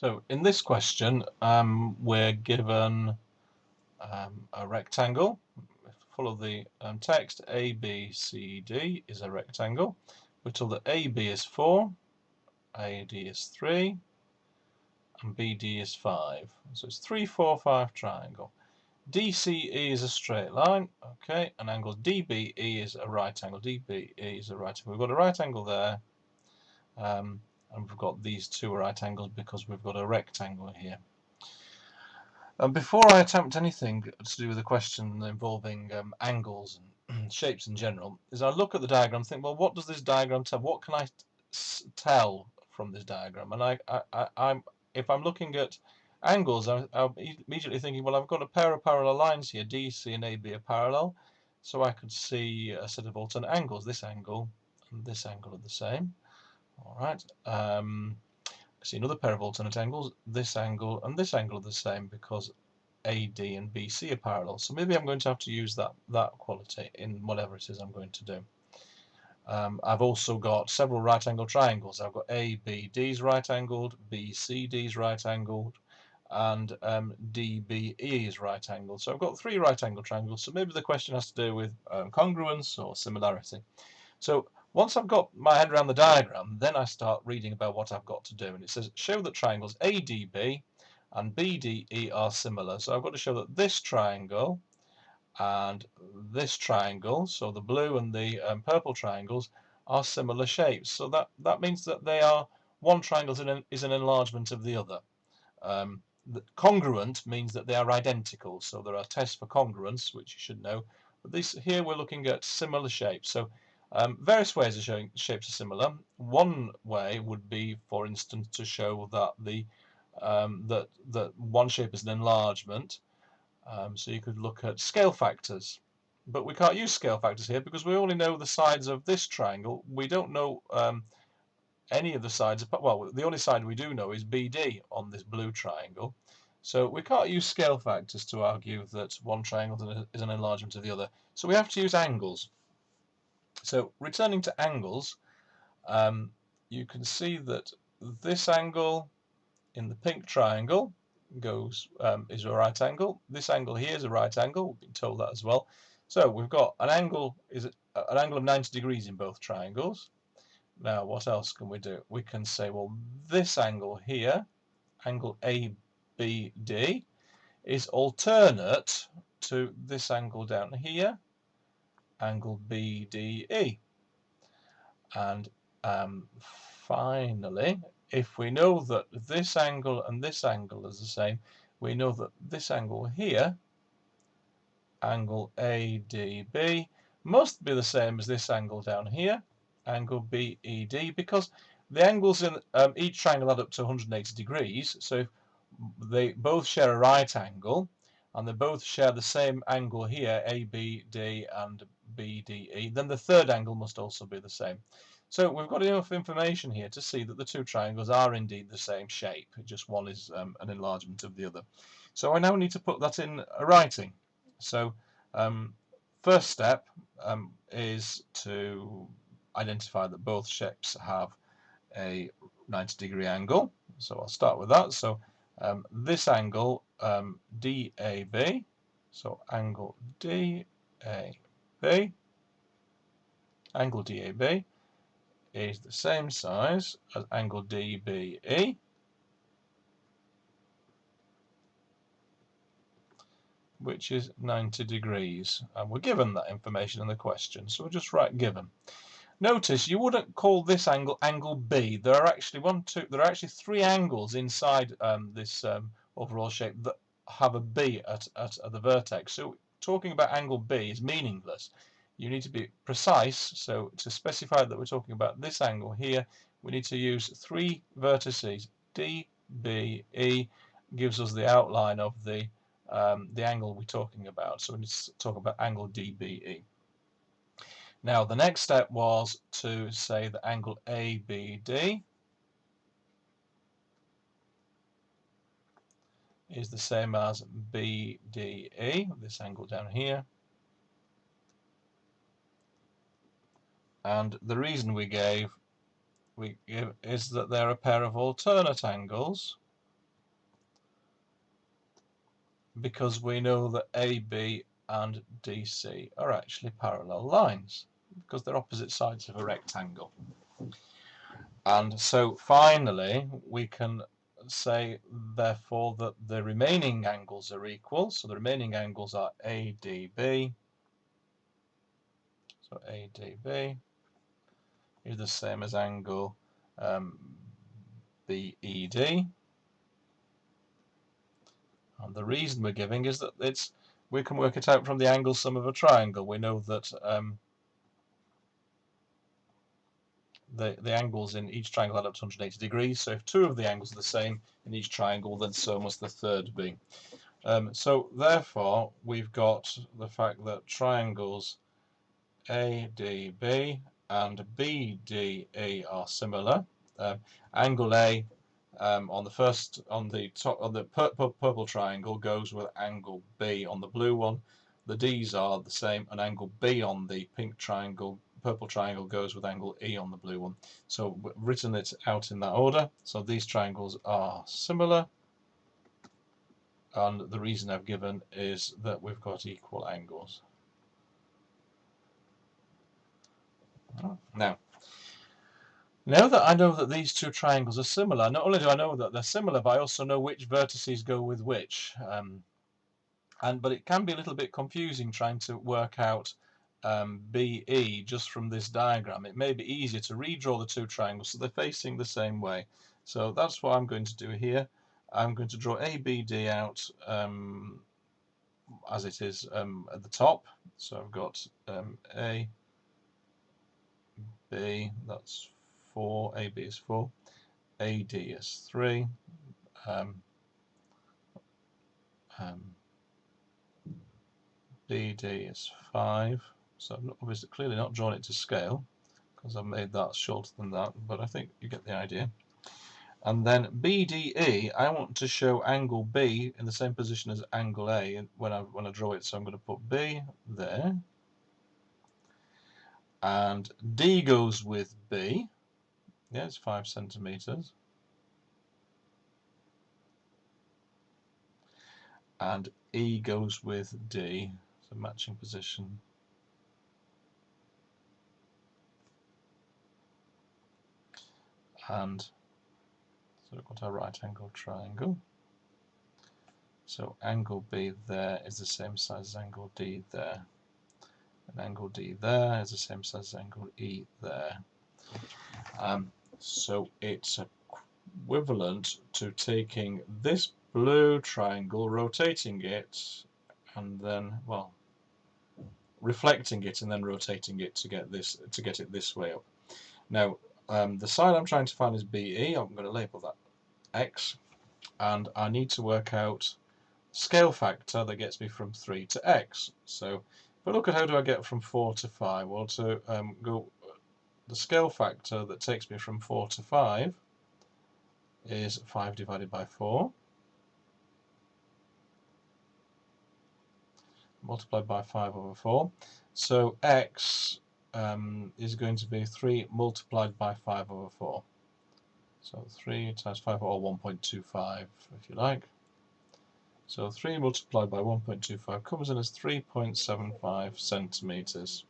So in this question, we're given a rectangle. Follow the text. ABCD is a rectangle. We're told that AB is 4, AD is 3, and BD is 5. So it's 3, 4, 5 triangle. DCE is a straight line, okay, and angle DBE is a right angle. DBE is a right angle. We've got a right angle there, and we've got these two right angles because we've got a rectangle here. Before I attempt anything to do with the question involving angles and shapes in general, is I look at the diagram and think, well, what does this diagram tell? What can I tell from this diagram? And if I'm looking at angles, I'm immediately thinking, well, I've got a pair of parallel lines here. DC and AB are parallel, so I could see a set of alternate angles. This angle and this angle are the same. All right. I see another pair of alternate angles. This angle and this angle are the same because AD and BC are parallel. So maybe I'm going to have to use that quality in whatever it is I'm going to do. I've also got several right angle triangles. I've got ABD's right angled, BCD's right angled, and DBE is right angled. So I've got 3 right angle triangles. So maybe the question has to do with congruence or similarity. So once I've got my head around the diagram, then I start reading about what I've got to do. And it says, show that triangles ADB and BDE are similar. So I've got to show that this triangle and this triangle, so the blue and the purple triangles, are similar shapes. So that means that they are, one triangle is an enlargement of the other. Congruent means that they are identical. So there are tests for congruence, which you should know. But here we're looking at similar shapes. So various ways of showing shapes are similar. One way would be, for instance, to show that that one shape is an enlargement. So you could look at scale factors, but we can't use scale factors here because we only know the sides of this triangle. We don't know any of the sides. Well, the only side we do know is BD on this blue triangle. So we can't use scale factors to argue that one triangle is an enlargement of the other. So we have to use angles. So returning to angles, you can see that this angle in the pink triangle is a right angle. This angle here is a right angle. We've been told that as well. So we've got an angle of 90 degrees in both triangles. Now, what else can we do? We can say, well, this angle here, angle ABD, is alternate to this angle down here, angle BDE. And finally, if we know that this angle and this angle is the same, we know that this angle here, angle ADB, must be the same as this angle down here, angle BED, because the angles in each triangle add up to 180 degrees. So if they both share a right angle, and they both share the same angle here, ABD and BDE, then the third angle must also be the same. So we've got enough information here to see that the two triangles are indeed the same shape, just one is an enlargement of the other. So I now need to put that in writing. So first step is to identify that both shapes have a 90-degree angle. So I'll start with that. So this angle DAB, so angle DAB, angle DAB is the same size as angle DBE, which is 90 degrees. And we're given that information in the question, so we'll just write given. Notice you wouldn't call this angle angle B. There are actually 3 angles inside this overall shape that have a B at the vertex. So talking about angle B is meaningless. You need to be precise. So to specify that we're talking about this angle here, we need to use 3 vertices. D, B, E gives us the outline of the angle we're talking about. So we need to talk about angle DBE. Now the next step was to say that angle ABD is the same as BDE, this angle down here. And the reason we give is that they're a pair of alternate angles. because we know that AB and DC are actually parallel lines because they're opposite sides of a rectangle. And so finally we can say therefore that the remaining angles are equal. So the remaining angles are ADB. So ADB is the same as angle BED. And the reason we're giving is that we can work it out from the angle sum of a triangle. We know that the angles in each triangle add up to 180 degrees. So if two of the angles are the same in each triangle, then so must the third be. So therefore, we've got the fact that triangles ADB and BDE are similar. Angle A on the purple triangle goes with angle B on the blue one. The D's are the same, and angle B on the purple triangle goes with angle E on the blue one. So we've written it out in that order. So these triangles are similar, and the reason I've given is that we've got equal angles. Now that I know that these two triangles are similar, not only do I know that they're similar, but I also know which vertices go with which. But it can be a little bit confusing trying to work out BE just from this diagram. It may be easier to redraw the two triangles so they're facing the same way. So that's what I'm going to do here. I'm going to draw ABD out as it is at the top. So I've got A, B, that's 4, AB is 4, AD is 3, BD is 5. So I've obviously clearly not drawn it to scale because I've made that shorter than that, but I think you get the idea. And then BDE, I want to show angle B in the same position as angle A when I draw it, so I'm going to put B there. And D goes with B. Yeah, it's 5 centimeters. And E goes with D, so matching position. And so we've got our right angle triangle. So angle B there is the same size as angle D there. And angle D there is the same size as angle E there. So it's equivalent to taking this blue triangle, rotating it, and then, well, reflecting it and then rotating it to get it this way up. Now, the side I'm trying to find is BE. I'm going to label that X, and I need to work out scale factor that gets me from 3 to X. So if I look at how do I get from 4 to 5, well, to go, the scale factor that takes me from 4 to 5 is 5 divided by 4 multiplied by 5 over 4. So X is going to be 3 multiplied by 5 over 4. So 3 times 5, or 1.25 if you like. So 3 multiplied by 1.25 comes in as 3.75 centimeters.